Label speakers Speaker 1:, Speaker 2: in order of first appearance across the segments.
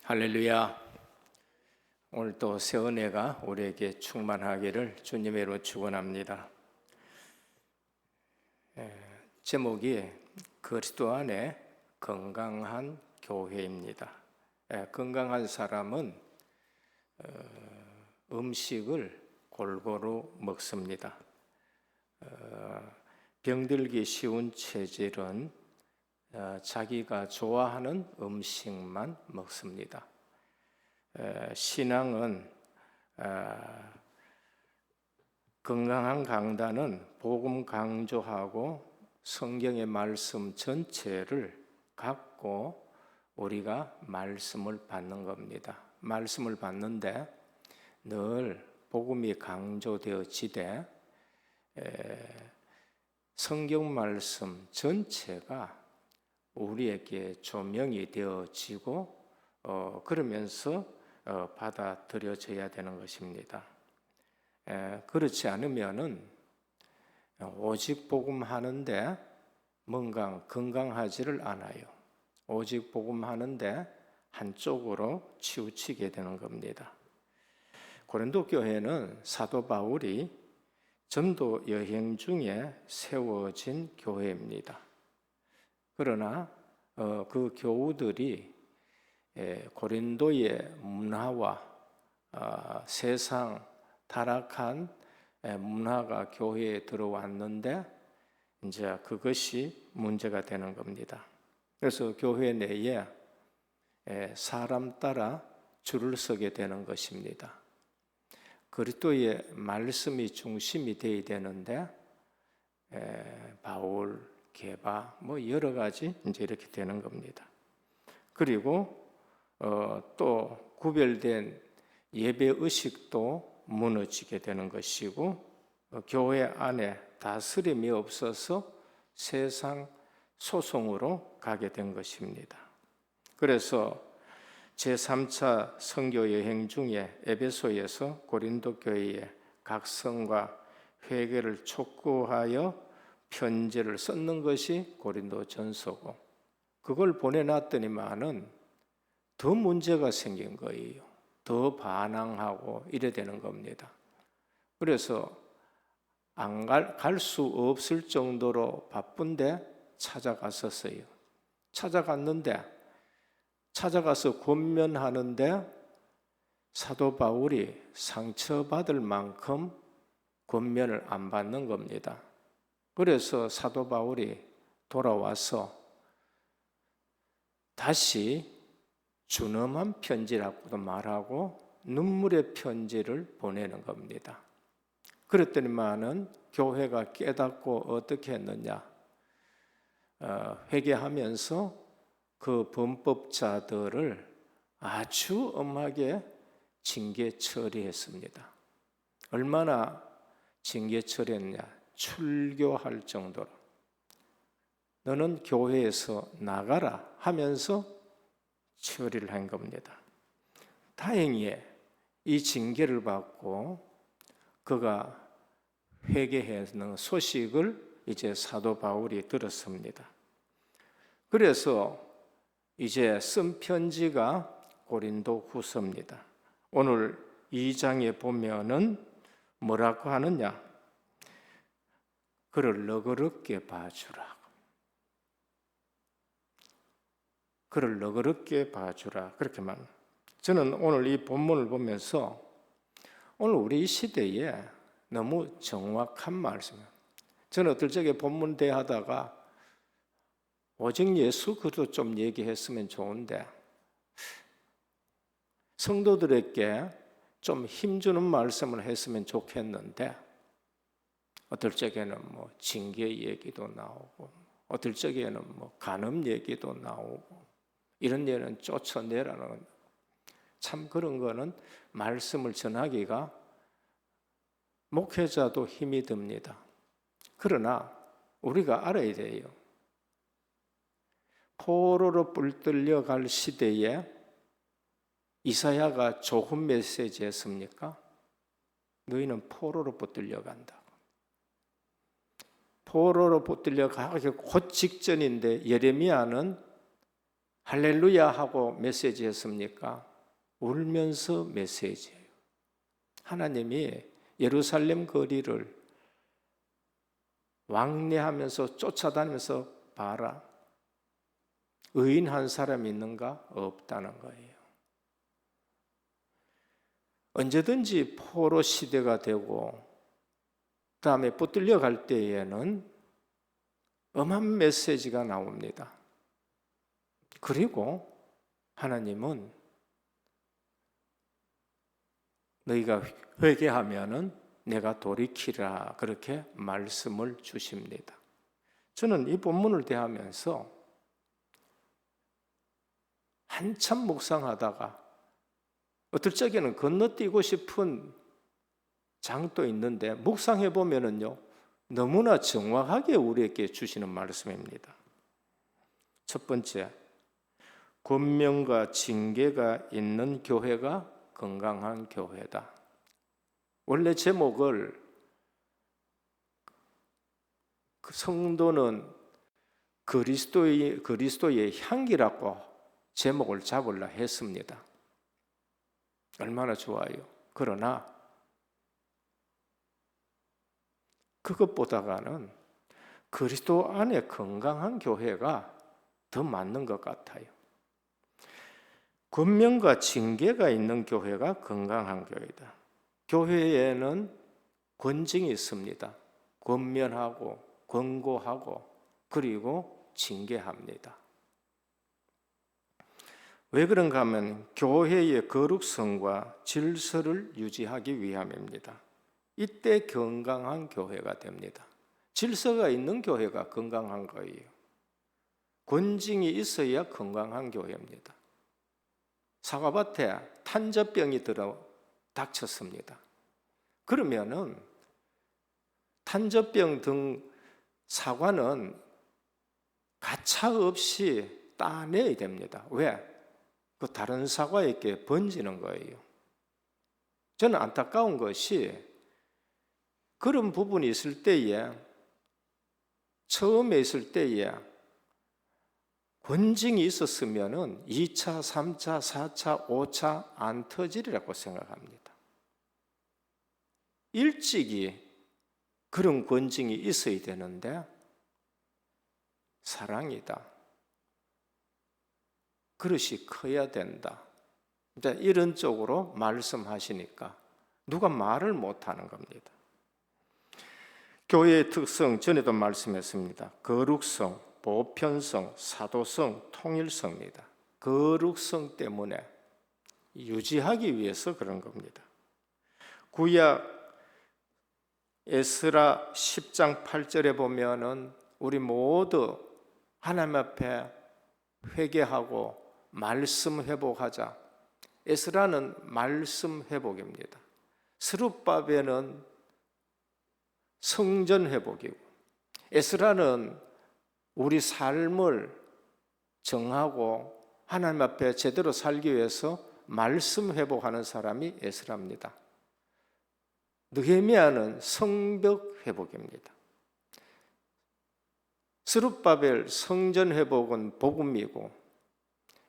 Speaker 1: 할렐루야. 오늘 또 새 은혜가 우리에게 충만하기를 주님의 이름으로 축원합니다. 제목이 그리스도 안에 건강한 교회입니다. 건강한 사람은 음식을 골고루 먹습니다. 병들기 쉬운 체질은 자기가 좋아하는 음식만 먹습니다. 신앙은 건강한 강단은 복음 강조하고 성경의 말씀 전체를 갖고 우리가 말씀을 받는 겁니다. 말씀을 받는데 늘 복음이 강조되어지되 성경 말씀 전체가 우리에게 조명이 되어지고 그러면서 받아들여져야 되는 것입니다. 그렇지 않으면은 오직 복음하는데 뭔가 건강하지를 않아요. 오직 복음하는데 한쪽으로 치우치게 되는 겁니다. 고린도 교회는 사도 바울이 전도 여행 중에 세워진 교회입니다. 그러나 그 교우들이 고린도의 문화와 세상 타락한 문화가 교회에 들어왔는데 이제 그것이 문제가 되는 겁니다. 그래서 교회 내에 사람 따라 줄을 서게 되는 것입니다. 그리스도의 말씀이 중심이 되어야 되는데 바울, 개바 여러 가지 이제 이렇게 되는 겁니다. 그리고 또 구별된 예배 의식도 무너지게 되는 것이고 교회 안에 다스림이 없어서 세상 소송으로 가게 된 것입니다. 그래서 제3차 선교 여행 중에 에베소에서 고린도 교회에 각성과 회개를 촉구하여 편지를 썼는 것이 고린도전서고 그걸 보내놨더니만은 더 문제가 생긴 거예요. 더 반항하고 이래 되는 겁니다. 그래서 갈 수 없을 정도로 바쁜데 찾아갔었어요. 찾아가서 권면하는데 사도 바울이 상처받을 만큼 권면을 안 받는 겁니다. 그래서 사도 바울이 돌아와서 다시 준엄한 편지라고도 말하고 눈물의 편지를 보내는 겁니다. 그랬더니만은 교회가 깨닫고 어떻게 했느냐? 회개하면서 그 범법자들을 아주 엄하게 징계 처리했습니다. 얼마나 징계 처리했냐? 출교할 정도로 너는 교회에서 나가라 하면서 처리를 한 겁니다. 다행히 이 징계를 받고 그가 회개하는 소식을 이제 사도 바울이 들었습니다. 그래서 이제 쓴 편지가 고린도 후서입니다. 오늘 2장에 보면은 뭐라고 하느냐? 그를 너그럽게 봐주라. 그를 너그럽게 봐주라. 그렇게 말. 저는 오늘 이 본문을 보면서 오늘 우리 시대에 너무 정확한 말씀이에요. 저는 어떨 적에 본문 대하다가 오직 예수 그도 좀 얘기했으면 좋은데 성도들에게 좀 힘주는 말씀을 했으면 좋겠는데 어떨 적에는 징계 얘기도 나오고 어떨 적에는 간음 얘기도 나오고 이런 예는 쫓아내라는 참 그런 거는 말씀을 전하기가 목회자도 힘이 듭니다. 그러나 우리가 알아야 돼요. 포로로 뿔들려 갈 시대에 이사야가 좋은 메시지 했습니까? 너희는 포로로 붙들려 간다. 포로로 붙들려 가기 곧 직전인데 예레미야는 할렐루야 하고 메시지 했습니까? 울면서 메시지예요. 하나님이 예루살렘 거리를 왕래하면서 쫓아다니면서 봐라. 의인 한 사람이 있는가? 없다는 거예요. 언제든지 포로 시대가 되고 그다음에 붙들려 갈 때에는 엄한 메시지가 나옵니다. 그리고 하나님은 너희가 회개하면은 내가 돌이키라 그렇게 말씀을 주십니다. 저는 이 본문을 대하면서 한참 묵상하다가 어떨 적에는 건너뛰고 싶은 장도 있는데 묵상해 보면은요 너무나 정확하게 우리에게 주시는 말씀입니다. 첫 번째, 권면과 징계가 있는 교회가 건강한 교회다. 원래 제목을 성도는 그리스도의 향기라고 제목을 잡으려 했습니다. 얼마나 좋아요. 그러나 그것보다는 그리스도 안에 건강한 교회가 더 맞는 것 같아요. 권면과 징계가 있는 교회가 건강한 교회다. 교회에는 권징이 있습니다. 권면하고 권고하고 그리고 징계합니다. 왜 그런가 하면 교회의 거룩성과 질서를 유지하기 위함입니다. 이때 건강한 교회가 됩니다. 질서가 있는 교회가 건강한 거예요. 권징이 있어야 건강한 교회입니다. 사과밭에 탄저병이 닥쳤습니다. 그러면은 탄저병 등 사과는 가차없이 따내야 됩니다. 왜? 그 다른 사과에게 번지는 거예요. 저는 안타까운 것이 그런 부분이 있을 때에 처음에 있을 때에 권징이 있었으면은 2차, 3차, 4차, 5차 안 터지리라고 생각합니다. 일찍이 그런 권징이 있어야 되는데 사랑이다. 그릇이 커야 된다. 이런 쪽으로 말씀하시니까 누가 말을 못하는 겁니다. 교회의 특성 전에도 말씀했습니다. 거룩성, 보편성, 사도성, 통일성입니다. 거룩성 때문에 유지하기 위해서 그런 겁니다. 구약 에스라 10장 8절에 보면은 우리 모두 하나님 앞에 회개하고 말씀 회복하자. 에스라는 말씀 회복입니다. 스룹바벨은 성전 회복이고 에스라는 우리 삶을 정하고 하나님 앞에 제대로 살기 위해서 말씀 회복하는 사람이 에스라입니다. 느헤미야는 성벽 회복입니다. 스룹바벨 성전 회복은 복음이고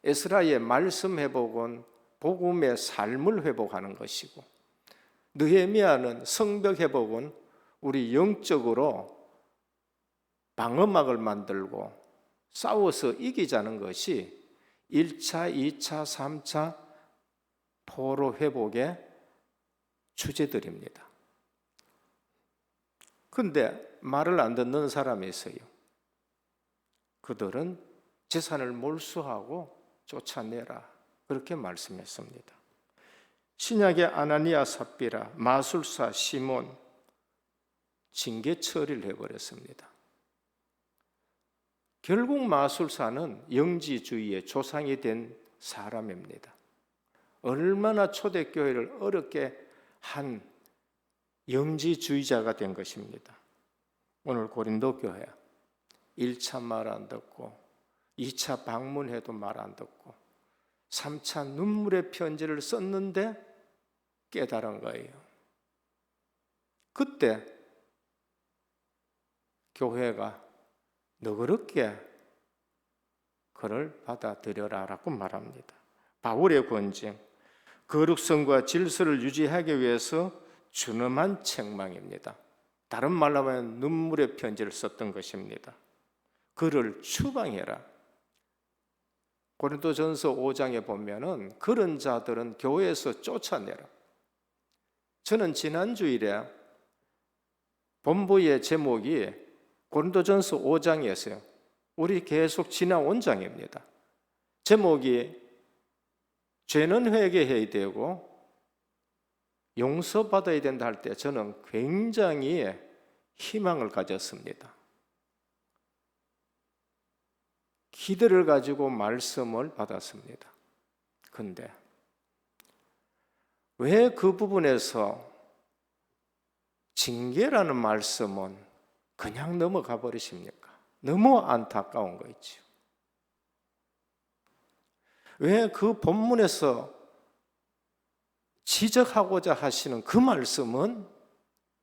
Speaker 1: 에스라의 말씀 회복은 복음의 삶을 회복하는 것이고 느헤미야는 성벽 회복은 우리 영적으로 방어막을 만들고 싸워서 이기자는 것이 1차, 2차, 3차 포로 회복의 주제들입니다. 그런데 말을 안 듣는 사람이 있어요. 그들은 재산을 몰수하고 쫓아내라 그렇게 말씀했습니다. 신약의 아나니아 삽비라, 마술사 시몬 징계 처리를 해버렸습니다. 결국 마술사는 영지주의의 조상이 된 사람입니다. 얼마나 초대교회를 어렵게 한 영지주의자가 된 것입니다. 오늘 고린도 교회 1차 말 안 듣고 2차 방문해도 말 안 듣고 3차 눈물의 편지를 썼는데 깨달은 거예요. 그때 교회가 너그럽게 그를 받아들여라라고 말합니다. 바울의 권징, 거룩성과 질서를 유지하기 위해서 준엄한 책망입니다. 다른 말로 하면 눈물의 편지를 썼던 것입니다. 그를 추방해라. 고린도전서 5장에 보면은 그런 자들은 교회에서 쫓아내라. 저는 지난 주일에 본부의 제목이 고린도전서 5장이었어요. 우리 계속 지나온 장입니다. 제목이 죄는 회개해야 되고 용서받아야 된다 할 때 저는 굉장히 희망을 가졌습니다. 기대를 가지고 말씀을 받았습니다. 그런데 왜 그 부분에서 징계라는 말씀은 그냥 넘어가 버리십니까? 너무 안타까운 거 있죠. 왜 그 본문에서 지적하고자 하시는 그 말씀은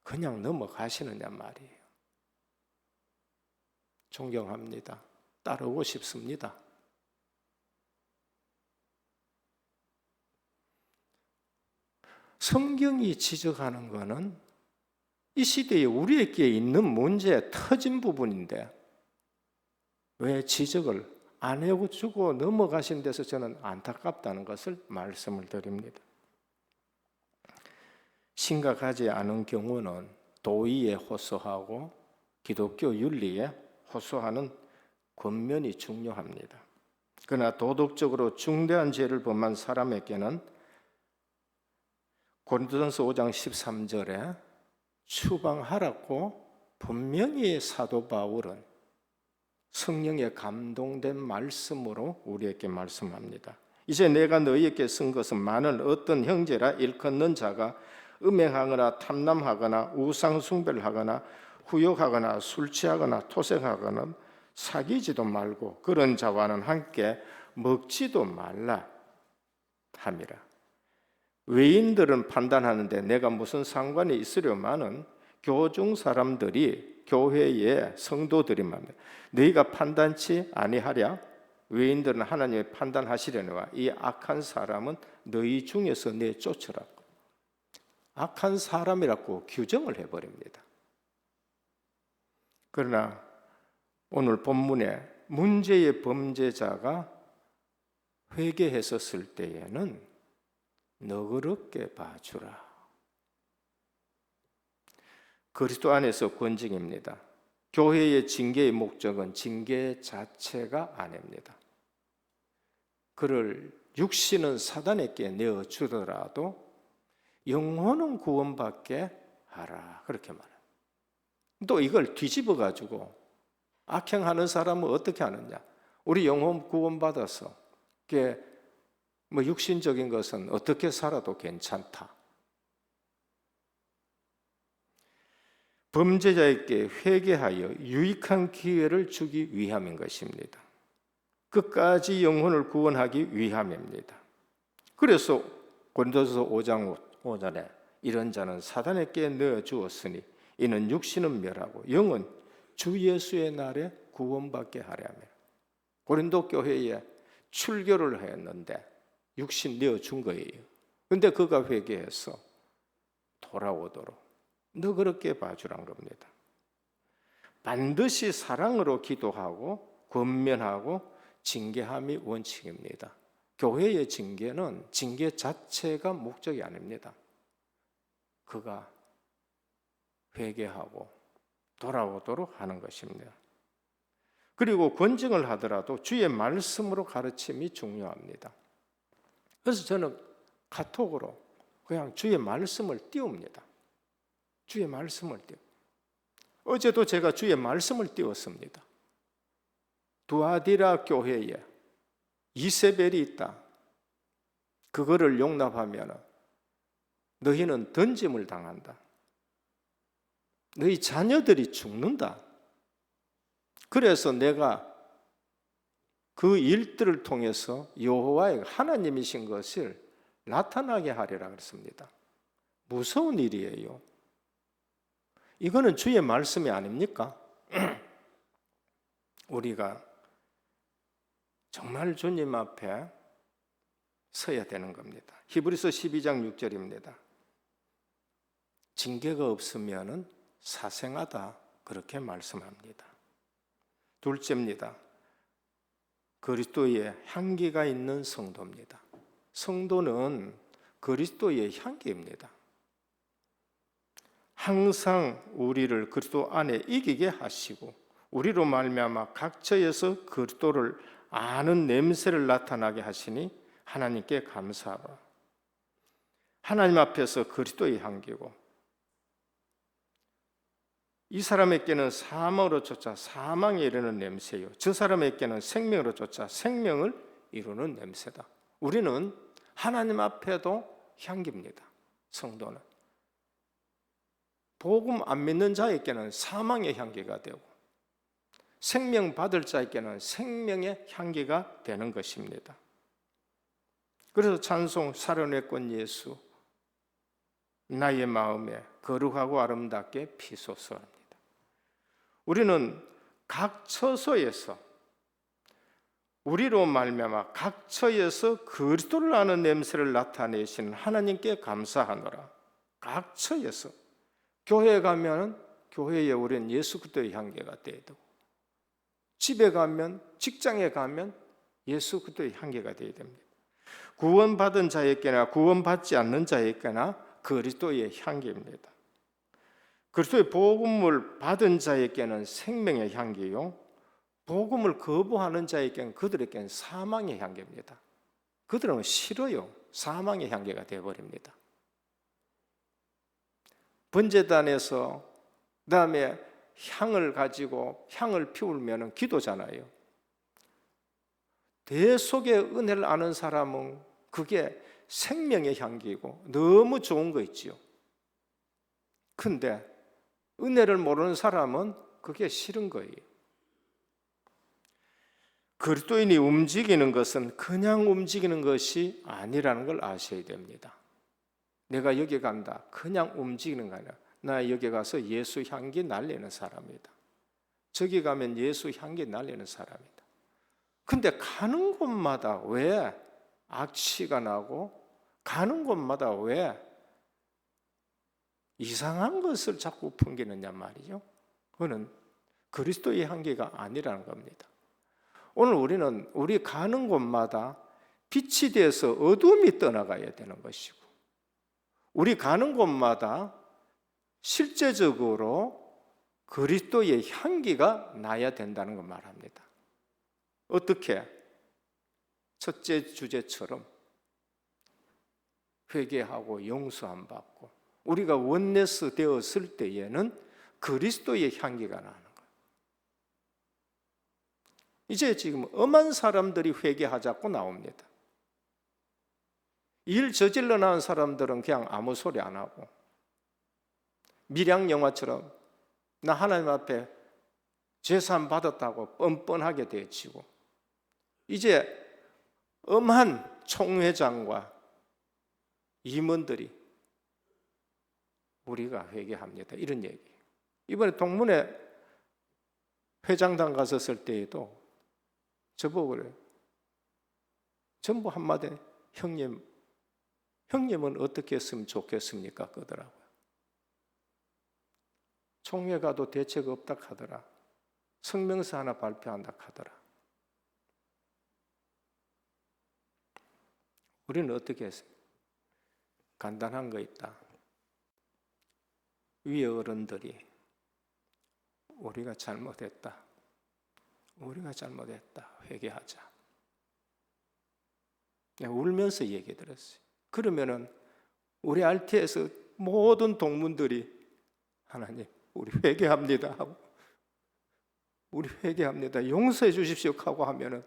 Speaker 1: 그냥 넘어가시느냐 말이에요. 존경합니다. 따르고 싶습니다. 성경이 지적하는 것은 이 시대에 우리에게 있는 문제의 터진 부분인데 왜 지적을 안 해주고 넘어가신 데서 저는 안타깝다는 것을 말씀을 드립니다. 심각하지 않은 경우는 도의에 호소하고 기독교 윤리에 호소하는 권면이 중요합니다. 그러나 도덕적으로 중대한 죄를 범한 사람에게는 고린도전서 5장 13절에 추방하라고 분명히 사도 바울은 성령에 감동된 말씀으로 우리에게 말씀합니다. 이제 내가 너희에게 쓴 것은 많은 어떤 형제라 일컫는 자가 음행하거나 탐남하거나 우상 숭배를 하거나 후욕하거나 술 취하거나 토색하거나 사귀지도 말고 그런 자와는 함께 먹지도 말라 함이라. 외인들은 판단하는데 내가 무슨 상관이 있으려마는 교중 사람들이 교회의 성도들이 말합니다. 너희가 판단치 아니하랴? 외인들은 하나님의 판단하시려니와 이 악한 사람은 너희 중에서 내쫓으라. 악한 사람이라고 규정을 해버립니다. 그러나 오늘 본문에 문제의 범죄자가 회개했었을 때에는 너그럽게 봐주라. 그리스도 안에서 권징입니다. 교회의 징계의 목적은 징계 자체가 아닙니다. 그를 육신은 사단에게 내어주더라도 영혼은 구원받게 하라. 그렇게 말해요. 또 이걸 뒤집어 가지고 악행하는 사람은 어떻게 하느냐? 우리 영혼 구원받아서 그게 뭐 육신적인 것은 어떻게 살아도 괜찮다. 범죄자에게 회개하여 유익한 기회를 주기 위함인 것입니다. 끝까지 영혼을 구원하기 위함입니다. 그래서 고린도서 5장 5절에 이런 자는 사단에게 넣어주었으니 이는 육신은 멸하고 영은 주 예수의 날에 구원받게 하려며. 고린도 교회에 출교를 했는데 육신 내어준 거예요. 그런데 그가 회개해서 돌아오도록 너그럽게 봐주란 겁니다. 반드시 사랑으로 기도하고 권면하고 징계함이 원칙입니다. 교회의 징계는 징계 자체가 목적이 아닙니다. 그가 회개하고 돌아오도록 하는 것입니다. 그리고 권징을 하더라도 주의 말씀으로 가르침이 중요합니다. 그래서 저는 카톡으로 그냥 주의 말씀을 띄웁니다. 주의 말씀을 띄워. 어제도 제가 주의 말씀을 띄웠습니다. 두아디라 교회에 이세벨이 있다. 그거를 용납하면 너희는 던짐을 당한다. 너희 자녀들이 죽는다. 그래서 내가 그 일들을 통해서 여호와의 하나님이신 것을 나타나게 하리라 그랬습니다. 무서운 일이에요. 이거는 주의 말씀이 아닙니까? 우리가 정말 주님 앞에 서야 되는 겁니다. 히브리서 12장 6절입니다. 징계가 없으면 사생하다 그렇게 말씀합니다. 둘째입니다. 그리스도의 향기가 있는 성도입니다. 성도는 그리스도의 향기입니다. 항상 우리를 그리스도 안에 이기게 하시고 우리로 말미암아 각처에서 그리스도를 아는 냄새를 나타나게 하시니 하나님께 감사하라. 하나님 앞에서 그리스도의 향기고 이 사람에게는 사망으로 쫓아 사망에 이르는 냄새요 저 사람에게는 생명으로 쫓아 생명을 이루는 냄새다. 우리는 하나님 앞에도 향기입니다. 성도는 복음 안 믿는 자에게는 사망의 향기가 되고 생명 받을 자에게는 생명의 향기가 되는 것입니다. 그래서 찬송 살아냈건 예수 나의 마음에 거룩하고 아름답게 피소서 합니다. 우리는 각 처소에서 우리로 말미암아 각 처에서 그리스도를 아는 냄새를 나타내시는 하나님께 감사하노라. 각 처에서 교회에 가면 교회에 우리는 예수 그리스도의 향기가 돼야 되고 집에 가면 직장에 가면 예수 그리스도의 향기가 돼야 됩니다. 구원받은 자에게나 구원받지 않는 자에게나 그리스도의 향기입니다. 그리스도의 복음을 받은 자에게는 생명의 향기요 복음을 거부하는 자에게는 그들에게는 사망의 향기입니다. 그들은 싫어요. 사망의 향기가 되어버립니다. 번제단에서 그다음에 향을 가지고 향을 피우면 기도잖아요. 대속의 은혜를 아는 사람은 그게 생명의 향기이고 너무 좋은 거 있지요. 근데 은혜를 모르는 사람은 그게 싫은 거예요. 그리스도인이 움직이는 것은 그냥 움직이는 것이 아니라는 걸 아셔야 됩니다. 내가 여기 간다. 그냥 움직이는 거 아니라 나 여기 가서 예수 향기 날리는 사람이다. 저기 가면 예수 향기 날리는 사람이다. 근데 가는 곳마다 왜 악취가 나고 가는 곳마다 왜 이상한 것을 자꾸 풍기느냐 말이죠. 그거는 그리스도의 향기가 아니라는 겁니다. 오늘 우리는 우리 가는 곳마다 빛이 돼서 어둠이 떠나가야 되는 것이고 우리 가는 곳마다 실제적으로 그리스도의 향기가 나야 된다는 걸 말합니다. 어떻게? 첫째 주제처럼 회개하고 용서함 받고 우리가 원내스 되었을 때에는 그리스도의 향기가 나는 거예요. 이제 지금 엄한 사람들이 회개하자고 나옵니다. 일 저질러 나온 사람들은 그냥 아무 소리 안 하고 밀양 영화처럼 나 하나님 앞에 죄사함 받았다고 뻔뻔하게 대치고 이제 엄한 총회장과 임원들이 우리가 회개합니다. 이런 얘기. 이번에 동문회 회장단 갔었을 때에도 저보고 그래요. 전부 한마디 형님은 어떻게 했으면 좋겠습니까? 그러더라고요. 총회 가도 대책 없다 하더라. 성명서 하나 발표한다 하더라. 우리는 어떻게 했어요? 간단한 거 있다. 위에 어른들이 우리가 잘못했다. 회개하자. 그냥 울면서 얘기 들었어요. 그러면은 우리 RT에서 모든 동문들이 하나님 우리 회개합니다 하고 우리 회개합니다. 용서해 주십시오 하고 하면은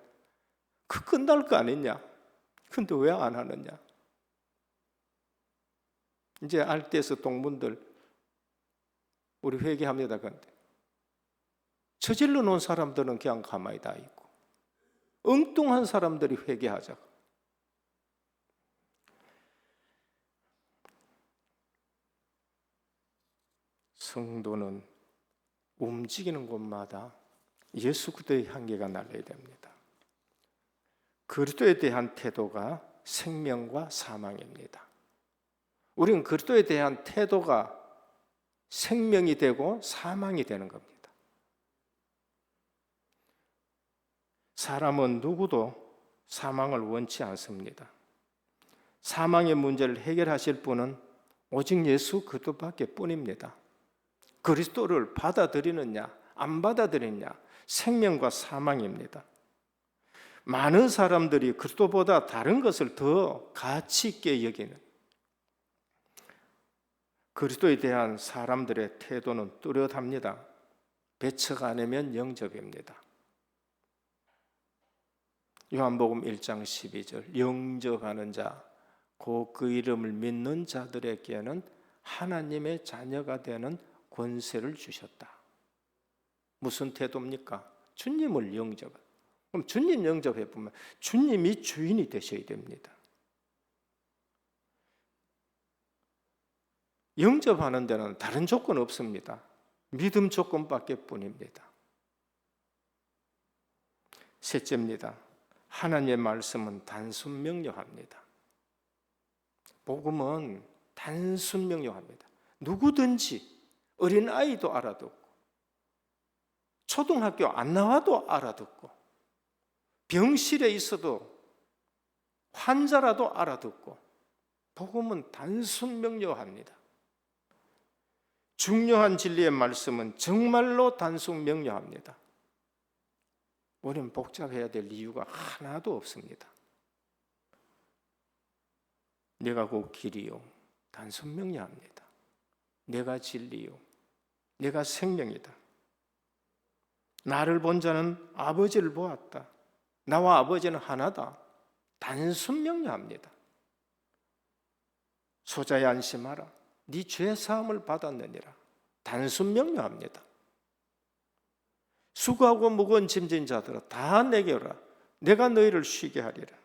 Speaker 1: 그 끝날 거 아니냐? 근데 왜 안 하느냐? 이제 RT에서 동문들 우리 회개합니다. 근데 저질러 놓은 사람들은 그냥 가만히 다 있고 엉뚱한 사람들이 회개하자. 성도는 움직이는 곳마다 예수 그리스도의 향기가 날려야 됩니다. 그리스도에 대한 태도가 생명과 사망입니다. 우리는 그리스도에 대한 태도가 생명이 되고 사망이 되는 겁니다. 사람은 누구도 사망을 원치 않습니다. 사망의 문제를 해결하실 분은 오직 예수 그리스도밖에 뿐입니다. 그리스도를 받아들이느냐 안 받아들이느냐 생명과 사망입니다. 많은 사람들이 그리스도보다 다른 것을 더 가치 있게 여기는 그리스도에 대한 사람들의 태도는 뚜렷합니다. 배척 안 하면 영접입니다. 요한복음 1장 12절 영접하는 자, 곧 그 이름을 믿는 자들에게는 하나님의 자녀가 되는 권세를 주셨다. 무슨 태도입니까? 주님을 영접. 그럼 주님 영접해 보면 주님이 주인이 되셔야 됩니다. 영접하는 데는 다른 조건 없습니다. 믿음 조건밖에 뿐입니다. 셋째입니다. 하나님의 말씀은 단순 명료합니다. 복음은 단순 명료합니다. 누구든지 어린아이도 알아듣고 초등학교 안 나와도 알아듣고 병실에 있어도 환자라도 알아듣고 복음은 단순 명료합니다. 중요한 진리의 말씀은 정말로 단순 명료합니다. 우리는 복잡해야 될 이유가 하나도 없습니다. 내가 곧 길이요 단순 명료합니다. 내가 진리요 내가 생명이다. 나를 본 자는 아버지를 보았다. 나와 아버지는 하나다. 단순 명료합니다. 소자야 안심하라. 네 죄 사함을 받았느니라. 단순 명료합니다. 수고하고 무거운 짐진 자들아 다 내게 오라. 내가 너희를 쉬게 하리라.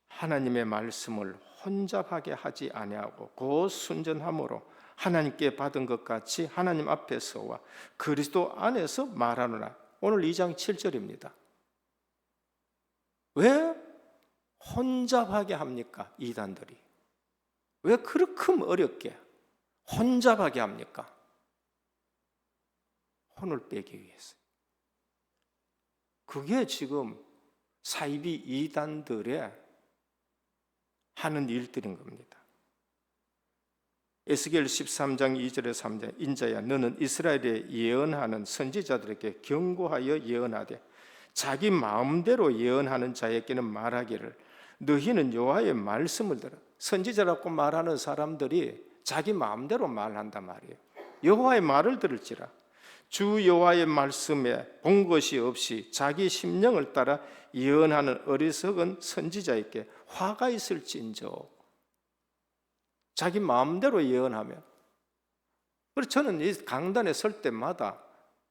Speaker 1: 하나님의 말씀을 혼잡하게 하지 아니하고 곧 순전함으로 하나님께 받은 것 같이 하나님 앞에서와 그리스도 안에서 말하노라. 오늘 2장 7절입니다. 왜 혼잡하게 합니까? 이단들이 왜 그렇게 어렵게 혼잡하게 합니까? 혼을 빼기 위해서. 그게 지금 사이비 이단들의 하는 일들인 겁니다. 에스겔 13장 2절에 3절 인자야 너는 이스라엘에 예언하는 선지자들에게 경고하여 예언하되 자기 마음대로 예언하는 자에게는 말하기를 너희는 여호와의 말씀을 들어. 선지자라고 말하는 사람들이 자기 마음대로 말한단 말이에요. 여호와의 말을 들을지라. 주 여호와의 말씀에 본 것이 없이 자기 심령을 따라 예언하는 어리석은 선지자에게 화가 있을진저. 자기 마음대로 예언하면. 그래서 저는 이 강단에 설 때마다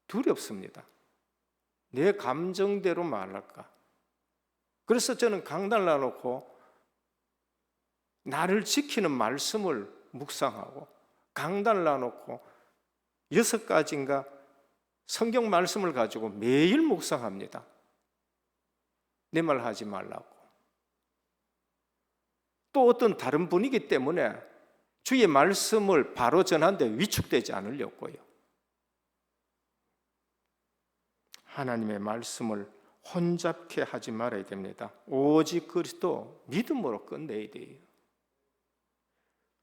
Speaker 1: 두렵습니다. 내 감정대로 말할까? 그래서 저는 강단을 놔놓고 나를 지키는 말씀을 묵상하고 강단을 놔놓고 6가지인가 성경 말씀을 가지고 매일 묵상합니다. 내 말 하지 말라고. 또 어떤 다른 분이기 때문에 주의 말씀을 바로 전하는데 위축되지 않으려고요. 하나님의 말씀을 혼잡케 하지 말아야 됩니다. 오직 그리스도 믿음으로 끝내야 돼요.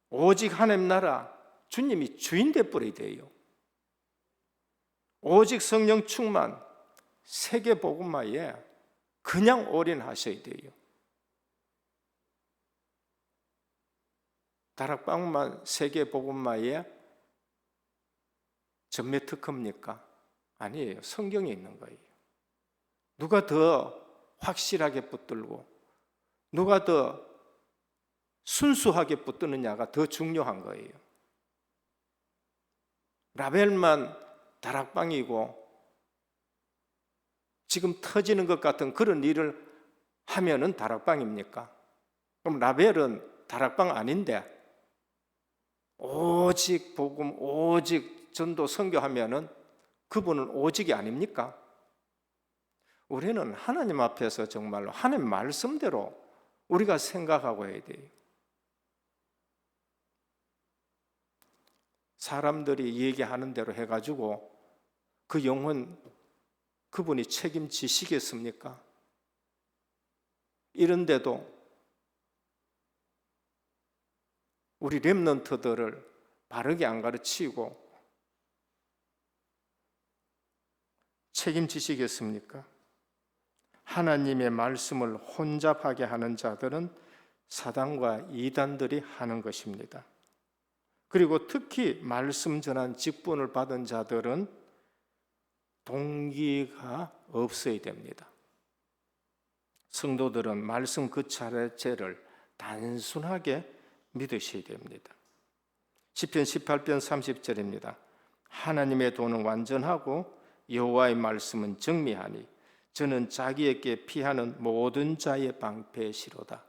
Speaker 1: 오직 하나님 나라 주님이 주인 되어버려야 돼요. 오직 성령 충만 세계 복음화에 그냥 올인하셔야 돼요. 다락방만 세계 복음화에 전매 특허입니까? 아니에요. 성경에 있는 거예요. 누가 더 확실하게 붙들고 누가 더 순수하게 붙드느냐가 더 중요한 거예요. 라벨만 다락방이고 지금 터지는 것 같은 그런 일을 하면은 다락방입니까? 그럼 라벨은 다락방 아닌데 오직 복음, 오직 전도 선교하면은 그분은 오직이 아닙니까? 우리는 하나님 앞에서 정말로 하나님 말씀대로 우리가 생각하고 해야 돼요. 사람들이 얘기하는 대로 해가지고 그 영혼 그분이 책임지시겠습니까? 이런데도 우리 렘넌트들을 바르게 안 가르치고 책임지시겠습니까? 하나님의 말씀을 혼잡하게 하는 자들은 사단과 이단들이 하는 것입니다. 그리고 특히 말씀 전한 직분을 받은 자들은 동기가 없어야 됩니다. 성도들은 말씀 그 자체를 단순하게 믿으셔야 됩니다. 시편 18편 30절입니다. 하나님의 도는 완전하고 여호와의 말씀은 정미하니 저는 자기에게 피하는 모든 자의 방패시로다.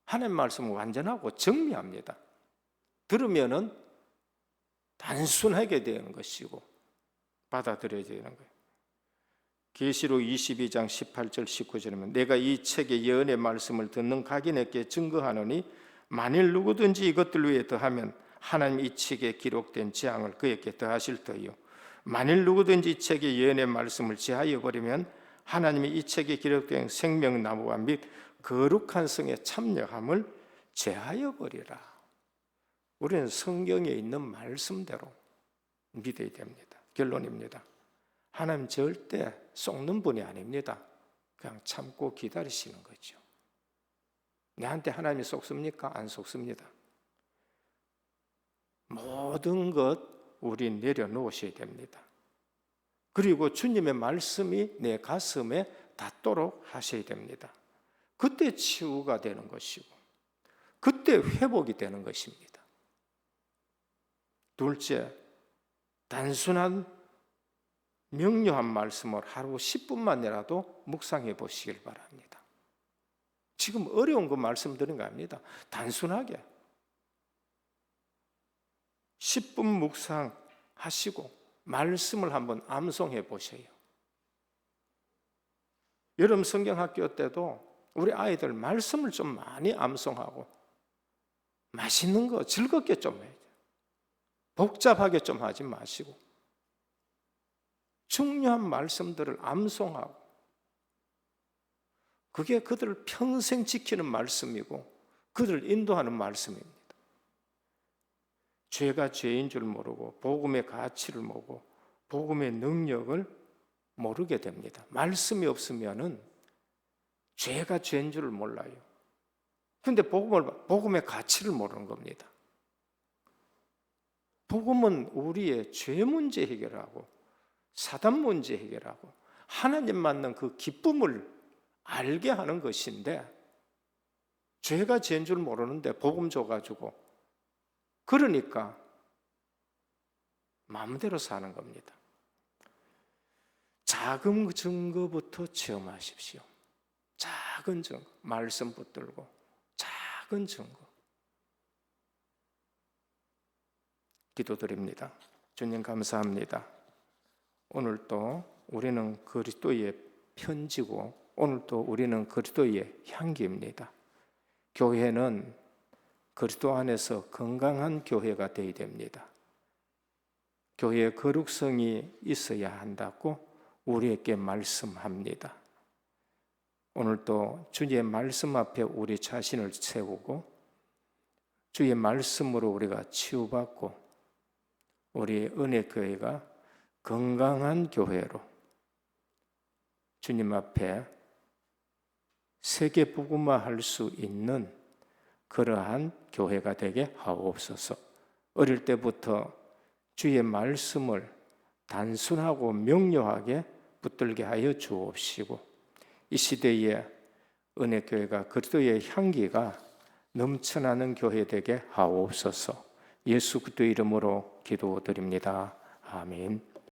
Speaker 1: 하나님 말씀은 완전하고 정미합니다. 들으면은 단순하게 되는 것이고 받아들여야 되는 거예요. 계시록 22장 18절 19절이면 내가 이 책의 예언의 말씀을 듣는 각인에게 증거하노니 만일 누구든지 이것들 위에 더하면 하나님 이 책에 기록된 재앙을 그에게 더하실 터이요 만일 누구든지 이 책의 예언의 말씀을 제하여 버리면 하나님이 이 책에 기록된 생명나무와 및 거룩한 성에 참여함을 제하여 버리라. 우리는 성경에 있는 말씀대로 믿어야 됩니다. 결론입니다. 하나님 절대 속는 분이 아닙니다. 그냥 참고 기다리시는 거죠. 내한테 하나님이 속습니까? 안 속습니다. 모든 것 우리 내려놓으셔야 됩니다. 그리고 주님의 말씀이 내 가슴에 닿도록 하셔야 됩니다. 그때 치유가 되는 것이고 그때 회복이 되는 것입니다. 둘째, 단순한 명료한 말씀을 하루 10분만이라도 묵상해 보시길 바랍니다. 지금 어려운 거 말씀드린 거 아닙니다. 단순하게 10분 묵상하시고 말씀을 한번 암송해 보세요. 여름 성경학교 때도 우리 아이들 말씀을 좀 많이 암송하고 맛있는 거 즐겁게 좀 해야 돼요. 복잡하게 좀 하지 마시고 중요한 말씀들을 암송하고 그게 그들을 평생 지키는 말씀이고 그들을 인도하는 말씀입니다. 죄가 죄인 줄 모르고 복음의 가치를 모르고 복음의 능력을 모르게 됩니다. 말씀이 없으면은 죄가 죄인 줄을 몰라요. 그런데 복음의 가치를 모르는 겁니다. 복음은 우리의 죄 문제 해결하고 사단 문제 해결하고 하나님 만난 그 기쁨을 알게 하는 것인데 죄가 죄인 줄 모르는데 복음 줘가지고 그러니까 마음대로 사는 겁니다. 작은 증거부터 체험하십시오. 작은 증거, 말씀 붙들고 작은 증거. 기도드립니다. 주님 감사합니다. 오늘 또 우리는 그리스도의 편지고 오늘 또 우리는 그리스도의 향기입니다. 교회는 그리스도 안에서 건강한 교회가 되어야 됩니다. 교회의 거룩성이 있어야 한다고 우리에게 말씀합니다. 오늘 또 주의 말씀 앞에 우리 자신을 세우고 주의 말씀으로 우리가 치유받고 우리 은혜교회가 건강한 교회로 주님 앞에 세계 복음화할 수 있는 그러한 교회가 되게 하옵소서. 어릴 때부터 주의 말씀을 단순하고 명료하게 붙들게 하여 주옵시고 이 시대에 은혜교회가 그리스도의 향기가 넘쳐나는 교회 되게 하옵소서. 예수 그리스도 이름으로 기도드립니다. 아멘.